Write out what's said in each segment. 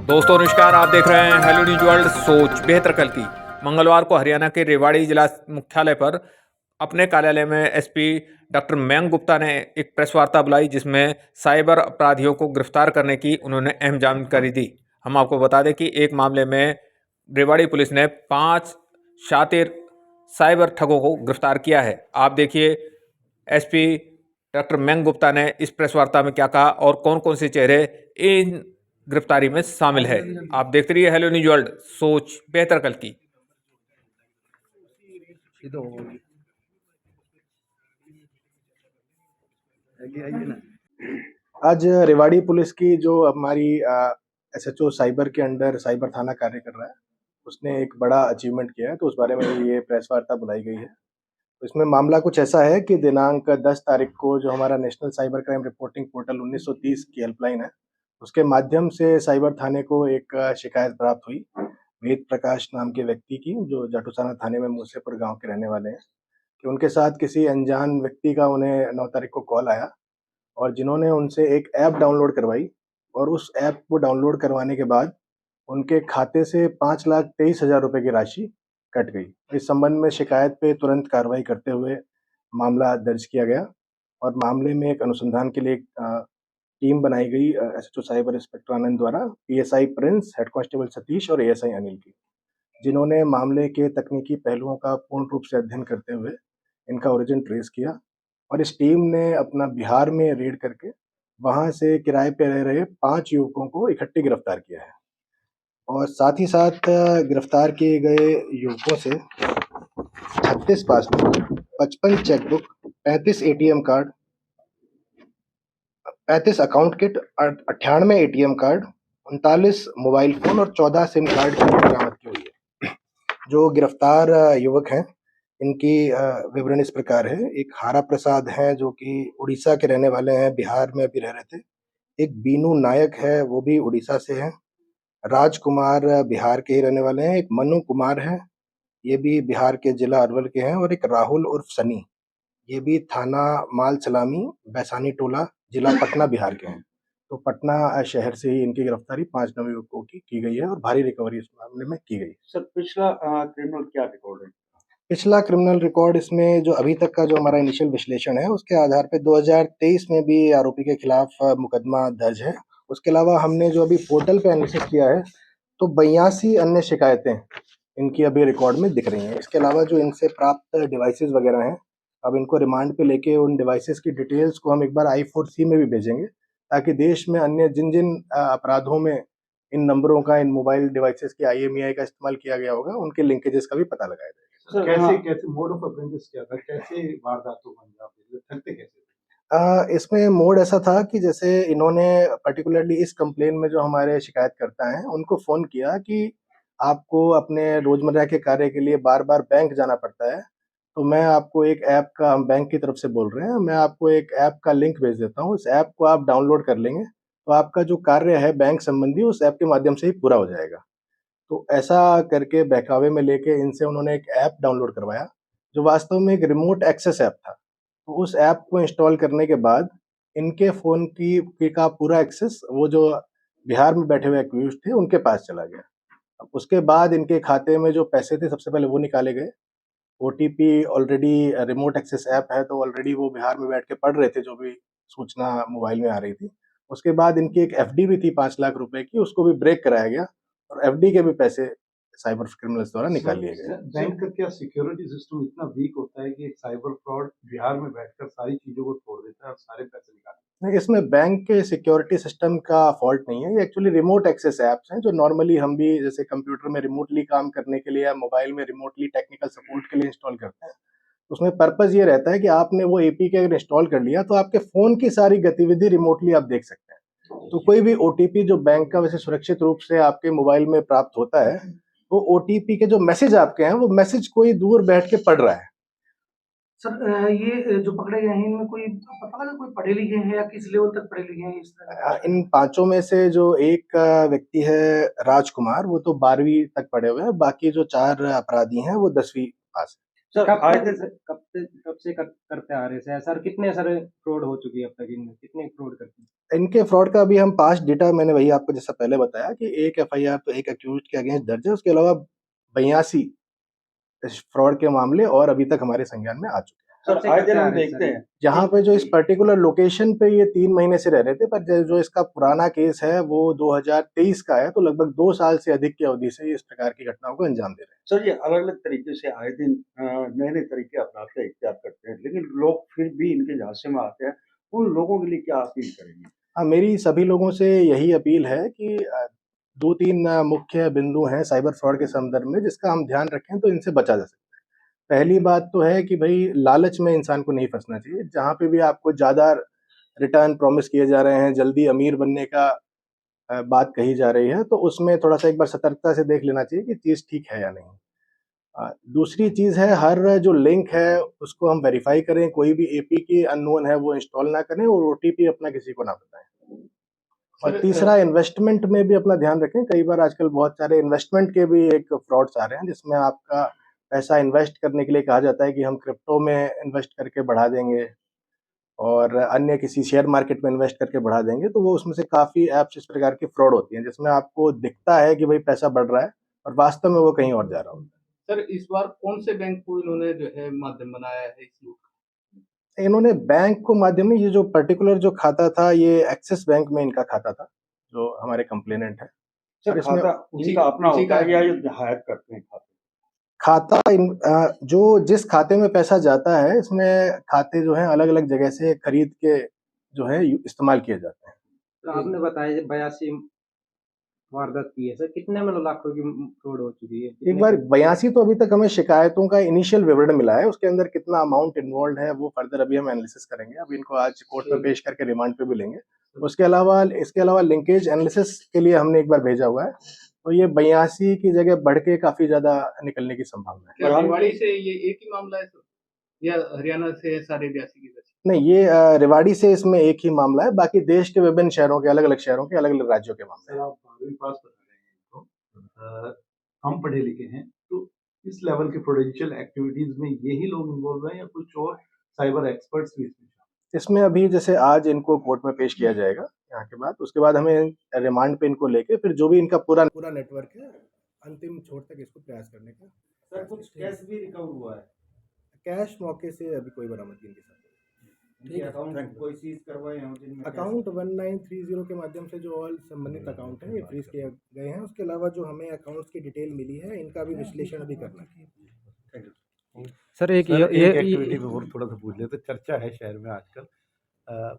दोस्तों नमस्कार, आप देख रहे हैं हेलो न्यूज वर्ल्ड। सोच बेहतर कल की। मंगलवार को हरियाणा के रेवाड़ी जिला मुख्यालय पर अपने कार्यालय में एसपी डॉक्टर मयंक गुप्ता ने एक प्रेस वार्ता बुलाई, जिसमें साइबर अपराधियों को गिरफ्तार करने की उन्होंने अहम जानकारी दी। हम आपको बता दें कि एक मामले में रेवाड़ी पुलिस ने 5 शातिर साइबर ठगों को गिरफ्तार किया है। आप देखिए एसपी डॉक्टर मयंक गुप्ता ने इस प्रेस वार्ता में क्या कहा और कौन कौन से चेहरे इन गिरफ्तारी में शामिल है। आप देखते रहिए हेलो न्यूज वर्ल्ड, सोच बेहतर कल की। आज रेवाड़ी पुलिस की जो हमारी एसएचओ साइबर के अंडर साइबर थाना कार्य कर रहा है, उसने एक बड़ा अचीवमेंट किया है, तो उस बारे में ये प्रेस वार्ता बुलाई गई है। तो इसमें मामला कुछ ऐसा है कि दिनांक 10 तारीख को जो हमारा national cyber crime reporting portal 1930 की हेल्पलाइन है, उसके माध्यम से साइबर थाने को एक शिकायत प्राप्त हुई वेद प्रकाश नाम के व्यक्ति की, जो जाटूसाना थाने में मूसेपुर गांव के रहने वाले हैं, कि उनके साथ किसी अनजान व्यक्ति का उन्हें 9 तारीख को कॉल आया और जिन्होंने उनसे एक ऐप डाउनलोड करवाई और उस ऐप को डाउनलोड करवाने के बाद उनके खाते से 5,23,000 रुपए की राशि कट गई। इस संबंध में शिकायत पे तुरंत कार्रवाई करते हुए मामला दर्ज किया गया और मामले में एक अनुसंधान के लिए एक टीम बनाई गई एसएचओ साइबर इंस्पेक्टर आनंद द्वारा, PSI Prince, head constable Satish और एएसआई अनिल की, जिन्होंने मामले के तकनीकी पहलुओं का पूर्ण रूप से अध्ययन करते हुए इनका ओरिजिन ट्रेस किया और इस टीम ने अपना बिहार में रेड करके वहां से किराए पे रह रहे 5 युवकों को इकट्ठे गिरफ्तार किया है और साथ ही साथ गिरफ्तार किए गए युवकों से 36 passport, 55 chequebook, 35 ATM card, 35 account kit, 98 ATM card, 39 mobile phone और 14 सिम कार्ड की बरामद की हुई है। जो गिरफ्तार युवक हैं, इनकी विवरण इस प्रकार है। एक हारा प्रसाद हैं, जो कि उड़ीसा के रहने वाले हैं, बिहार में अभी रह रहे थे। एक बीनू नायक है, वो भी उड़ीसा से हैं। राजकुमार बिहार के ही रहने वाले हैं। एक मनु कुमार है, ये भी बिहार के जिला अरवल के हैं। और एक राहुल उर्फ सनी, ये भी थाना माल सलामी, बैसानी टोला, जिला पटना, बिहार के हैं। तो पटना शहर से ही इनकी गिरफ्तारी 5 नवयुवकों की गई है और भारी रिकवरी इस मामले में की गई। सर पिछला क्रिमिनल क्या रिकॉर्ड है? पिछला क्रिमिनल रिकॉर्ड इसमें जो अभी तक का जो हमारा इनिशियल विश्लेषण है, उसके आधार पे 2023 में भी आरोपी के खिलाफ मुकदमा दर्ज है। उसके अलावा हमने जो अभी पोर्टल पे एनालिसिस किया है, तो 82 अन्य शिकायतें इनकी अभी रिकॉर्ड में दिख रही हैं। इसके अलावा जो इनसे प्राप्त डिवाइसेस वगैरह हैं, अब इनको रिमांड पे लेके उन डिवाइसेस की डिटेल्स को हम एक बार I4C में भी भेजेंगे, ताकि देश में अन्य जिन-जिन अपराधों में इन नंबरों का, इन मोबाइल डिवाइसेस की IMEI का इस्तेमाल किया गया होगा, उनके लिंकेजेस का भी पता लगाया जाएगा। सर कैसे मोड ऑफ अप्रेंटिस क्या था? कैसे वारदातों को अंजाम देते थे? थकते कैसे थे? इसमें मोड ऐसा था कि जैसे इन्होंने पर्टिकुलरली इस कंप्लेन में जो हमारे शिकायतकर्ता हैं, उनको फ़ोन किया कि आपको अपने रोज़मर्रा के कार्य के लिए बार-बार बैंक जाना पड़ता है, तो मैं आपको एक ऐप का, हम बैंक की तरफ से बोल रहे हैं, मैं आपको एक ऐप का लिंक भेज देता हूँ। इस ऐप को आप डाउनलोड कर लेंगे, तो आपका जो कार्य है बैंक संबंधी, उस ऐप के माध्यम से ही पूरा हो जाएगा। तो ऐसा करके बहकावे में लेके इनसे उन्होंने एक ऐप डाउनलोड करवाया, जो वास्तव में एक रिमोट एक्सेस ऐप था। तो उस ऐप को इंस्टॉल करने के बाद इनके फ़ोन की का पूरा एक्सेस वो जो बिहार में बैठे हुए एक्यूज़्ड थे, उनके पास चला गया। अब उसके बाद इनके खाते में जो पैसे थे, सबसे पहले वो निकाले गए। OTP already, remote access app है, तो ऑलरेडी वो बिहार में बैठ के पढ़ रहे थे जो भी सूचना मोबाइल में आ रही थी। उसके बाद इनकी एक एफडी भी थी 5 लाख रुपए की, उसको भी ब्रेक कराया गया और एफडी के भी पैसे साइबर क्रिमिनल्स द्वारा निकाल लिए गए। बैंक का क्या सिक्योरिटी सिस्टम इतना वीक होता है कि एक साइबर फ्रॉड बिहार में बैठकर सारी चीजों को तोड़ देता है और सारे पैसे निकाल लेता नहीं, इसमें बैंक के सिक्योरिटी सिस्टम का फॉल्ट नहीं है। ये एक्चुअली रिमोट एक्सेस ऐप्स हैं, जो नॉर्मली हम भी जैसे कंप्यूटर में रिमोटली काम करने के लिए या मोबाइल में रिमोटली टेक्निकल सपोर्ट के लिए इंस्टॉल करते हैं। उसमें पर्पज़ ये रहता है कि आपने वो एपीके अगर इंस्टॉल कर लिया, तो आपके फ़ोन की सारी गतिविधि रिमोटली आप देख सकते हैं। तो कोई भी ओटीपी जो बैंक का वैसे सुरक्षित रूप से आपके मोबाइल में प्राप्त होता है, वो ओटीपी के जो मैसेज आपके हैं, वो मैसेज कोई दूर बैठ के पढ़ रहा है। सर ये जो पकड़े गए हैं, इनमें कोई पता लगा कोई पढ़े लिखे हैं या किस लेवल तक पढ़े लिखे हैं इस तरह के? इन पाँचों में से जो एक व्यक्ति है राजकुमार, वो तो 12वीं तक पढ़े हुए हैं, बाकी जो 4 अपराधी हैं, वो 10वीं पास हैं। सर कब आए तक दिन से कब से करते आ रहे हैं सर? कितने सर फ्रॉड हो चुकी है अब तक इनमें? कितने फ्रॉड करते हैं? इनके फ्रॉड का अभी हम पास्ट डेटा मैंने वही आपको जैसा पहले बताया कि एक एफआईआर तो एक अक्यूज्ड के अगेंस्ट दर्ज है, उसके अलावा 82 इस फ्रॉड के मामले और अभी तक हमारे संज्ञान में आ चुके हैं। सर कब से आए करते दिन आ हम रहे हैं देखते सर? हैं जहाँ पे जो इस पर्टिकुलर लोकेशन पे ये 3 महीने से रह रहे थे, पर जो इसका पुराना केस है वो 2023 का है, तो लगभग 2 साल से अधिक की अवधि से ये इस प्रकार की घटनाओं को अंजाम दे रहे हैं। सर ये अलग अलग तरीके से आए दिन नए नए तरीके अपनाते हैं, इख्तियार करते हैं, लेकिन लोग फिर भी इनके झांसे में आते हैं। उन लोगों के लिए क्या अपील करेंगे? हाँ, मेरी सभी लोगों से यही अपील है कि 2-3 मुख्य बिंदु हैं साइबर फ्रॉड के संदर्भ में जिसका हम ध्यान रखें तो इनसे बचा जा सकता है। पहली बात तो है कि भई लालच में इंसान को नहीं फँसना चाहिए। जहाँ पे भी आपको ज़्यादा रिटर्न प्रॉमिस किए जा रहे हैं, जल्दी अमीर बनने का बात कही जा रही है, तो उसमें थोड़ा-सा एक बार सतर्कता से देख लेना चाहिए कि चीज़ ठीक है या नहीं। दूसरी चीज़ है हर जो लिंक है उसको हम वेरीफ़ाई करें, कोई भी एपीके अननोन है वो इंस्टॉल ना करें और ओटीपी अपना किसी को ना बताएँ। और तीसरा इन्वेस्टमेंट में भी अपना ध्यान रखें, कई बार आजकल बहुत सारे इन्वेस्टमेंट के भी एक फ्रॉड्स आ रहे हैं जिसमें आपका पैसा इन्वेस्ट करने के लिए कहा जाता है कि हम क्रिप्टो में इन्वेस्ट करके बढ़ा देंगे और अन्य किसी शेयर मार्केट में इन्वेस्ट करके बढ़ा देंगे, तो वो उसमें से काफ़ी ऐप्स इस प्रकार की फ्रॉड होती हैं जिसमें आपको दिखता है कि भाई पैसा बढ़ रहा है और वास्तव में वो कहीं और जा रहा होता है। सर इस बार कौन से बैंक को इन्होंने जो है माध्यम बनाया है इस लूट का? इन्होंने बैंक को माध्यम में ये जो पर्टिकुलर जो खाता था ये एक्सिस बैंक में इनका खाता था, जो हमारे कंप्लेनेंट है। सर और इसमें खाता इनका अपना उसी होता का है या ये हैक करते हैं खाते? खाता जो जिस खाते में पैसा जाता है इसमें खाते जो हैं अलग-अलग जगह से खरीद के जो है इस्तेमाल किए जाते हैं। तो आपने बताया 82 वारदात की है सर, कितने मतलब लाखों की फ्रॉड हो चुकी है? एक कितने बार का? 82 तो अभी तक हमें शिकायतों का इनिशियल विवरण मिला है, उसके अंदर कितना अमाउंट इन्वॉल्व्ड है वो फर्दर अभी हम एनालिसिस करेंगे। अभी इनको आज कोर्ट में पेश करके रिमांड पे भी लेंगे। इसके अलावा लिंकेज एनालिसिस के लिए हमने एक बार भेजा हुआ है, तो ये 82 की जगह बढ़ के काफ़ी ज़्यादा निकलने की संभावना है। क्या रेवाड़ी से ये एक ही मामला है सर या हरियाणा से है सारे 82 की वजह? नहीं, ये रेवाड़ी से इसमें एक ही मामला है, बाकी देश के विभिन्न शहरों के अलग-अलग शहरों के अलग-अलग राज्यों के मामले सर हैं। आप 12वीं पास बता रहे हैं इनको, हम पढ़े लिखे हैं, तो इस लेवल के प्रोडेंशियल एक्टिविटीज में यही लोग इन्वॉल्व हैं या कुछ और साइबर एक्सपर्ट्स भी इसमें शामिल इसमें अभी जैसे आज इनको कोर्ट में पेश किया जाएगा यहाँ के बाद, उसके बाद हमें रिमांड पे इनको लेके फिर जो भी इनका पूरा नेटवर्क है, अंतिम छोर तक इसको प्रयास करने का। सर कुछ कैश भी रिकवर हुआ है? कैश मौके से अभी कोई बरामदगी इनके साथ नहीं। इनके अकाउंट कोई सीज करवाए हों जिनमें कैश? अकाउंट 1930 के माध्यम से जो ऑल संबंधित अकाउंट हैं ये फ्रीज किए गए हैं। उसके अलावा जो हमें अकाउंट्स की डिटेल मिली है इनका भी विश्लेषण अभी करना है। सर एक सर ये एक एक्टिविटी पे और थोड़ा सा पूछ लेते, चर्चा है शहर में आजकल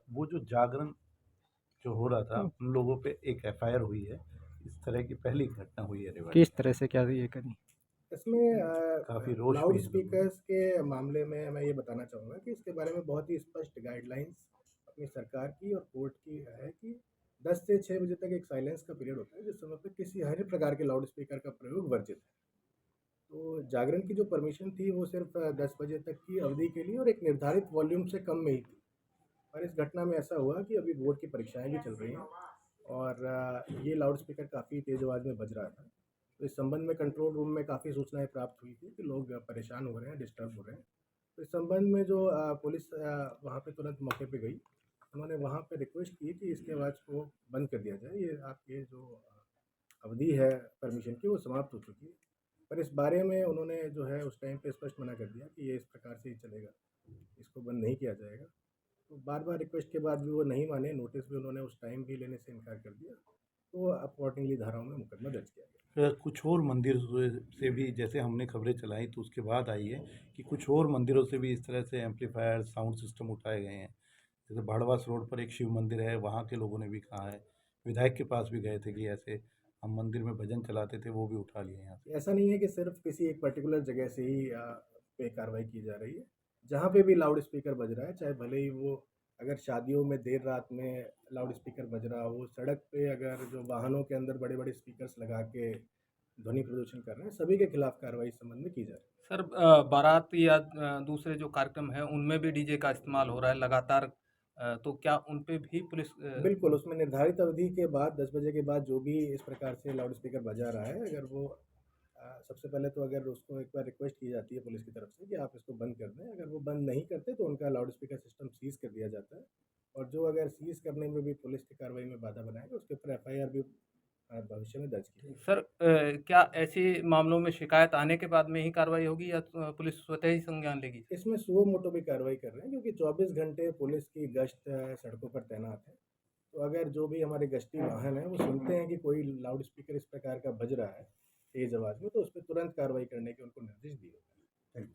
वो जो जागरण जो हो रहा था उन लोगों पे एक एफआईआर हुई है, इस तरह की पहली घटना हुई है रेवाड़ी। किस तरह से क्या ये करी? इसमें काफी रोष लाउड भी है लोगों स्पीकर्स के मामले में मैं ये बताना चाहूँगा कि इसके बारे में बहुत ही स्पष्ट गाइडलाइंस अपनी सरकार की और कोर्ट की है कि 10 से 6 बजे तक एक साइलेंस का पीरियड होता है जिस समय पे किसी हर प्रकार के लाउड स्पीकर का प्रयोग वर्जित है। तो जागरण की जो परमिशन थी वो सिर्फ 10 बजे तक की अवधि के लिए और एक निर्धारित वॉल्यूम से कम में ही थी। और इस घटना में ऐसा हुआ कि अभी बोर्ड की परीक्षाएं भी चल रही हैं और ये लाउड स्पीकर काफ़ी तेज़ आवाज़ में बज रहा था। तो इस संबंध में कंट्रोल रूम में काफ़ी सूचनाएं प्राप्त हुई थी कि लोग परेशान हो रहे हैं, डिस्टर्ब हो रहे हैं। तो इस संबंध में जो पुलिस वहाँ पे तुरंत मौके पे गई, उन्होंने वहाँ पे रिक्वेस्ट की कि इसकी आवाज़ को बंद कर दिया जाए, ये आपके जो अवधि है परमिशन की वो समाप्त हो चुकी है। पर इस बारे में उन्होंने जो है उस टाइम पे स्पष्ट मना कर दिया कि ये इस प्रकार से ही चलेगा, इसको बंद नहीं किया जाएगा। तो बार-बार रिक्वेस्ट के बाद भी वो नहीं माने, नोटिस भी उन्होंने उस टाइम भी लेने से इनकार कर दिया। तो अकॉर्डिंगली धाराओं में मुकदमा दर्ज किया गया। कुछ और मंदिर से भी जैसे हमने खबरें चलाई तो उसके बाद आई है कि कुछ और मंदिरों से भी इस तरह से एम्पलीफायर साउंड सिस्टम उठाए गए हैं। जैसे भाड़वास रोड पर एक शिव मंदिर है, वहाँ के लोगों ने भी कहा है, विधायक के पास भी गए थे कि ऐसे हम मंदिर में भजन चलाते थे, वो भी उठा लिए यहाँ से। ऐसा नहीं है कि सिर्फ किसी एक पर्टिकुलर जगह से ही पे कार्रवाई की जा रही है। जहाँ पे भी लाउड स्पीकर बज रहा है, चाहे भले ही वो अगर शादियों में देर रात में लाउड स्पीकर बज रहा हो, सड़क पे अगर जो वाहनों के अंदर बड़े-बड़े स्पीकर्स लगा के ध्वनि प्रदूषण कर रहे हैं, सभी के खिलाफ कार्रवाई इस संबंध में की जा रही है। सर बारात या दूसरे जो कार्यक्रम है उनमें भी डीजे का इस्तेमाल हो रहा है लगातार, तो क्या उन पे भी पुलिस बिल्कुल, उसमें निर्धारित अवधि के बाद 10 बजे के बाद जो भी इस प्रकार से लाउड स्पीकर बजा रहा है, अगर वो सबसे पहले तो अगर उसको एक बार रिक्वेस्ट की जाती है पुलिस की तरफ से कि आप इसको बंद कर दें, अगर वो बंद नहीं करते तो उनका लाउड स्पीकर सिस्टम सीज़ कर दिया जाता है, और जो अगर सीज़ करने में भी पुलिस की कार्रवाई में बाधा बनाएगा उसके ऊपर एफआईआर भी भविष्य में दर्ज की जाएगी। सर क्या ऐसे मामलों में शिकायत आने के बाद में ही कार्रवाई होगी या पुलिस स्वतः ही संज्ञान लेगी? इसमें सुओ मोटो भी कार्रवाई कर रहे हैं, क्योंकि 24 घंटे पुलिस की गश्त सड़कों पर तैनात है। तो अगर जो भी हमारे गश्ती वाहन हैं वो सुनते हैं कि कोई लाउड स्पीकर इस प्रकार का बज रहा है तेज़ आवाज़ में, तो उस पे तुरंत कार्रवाई करने के उनको निर्देश दिए गए हैं।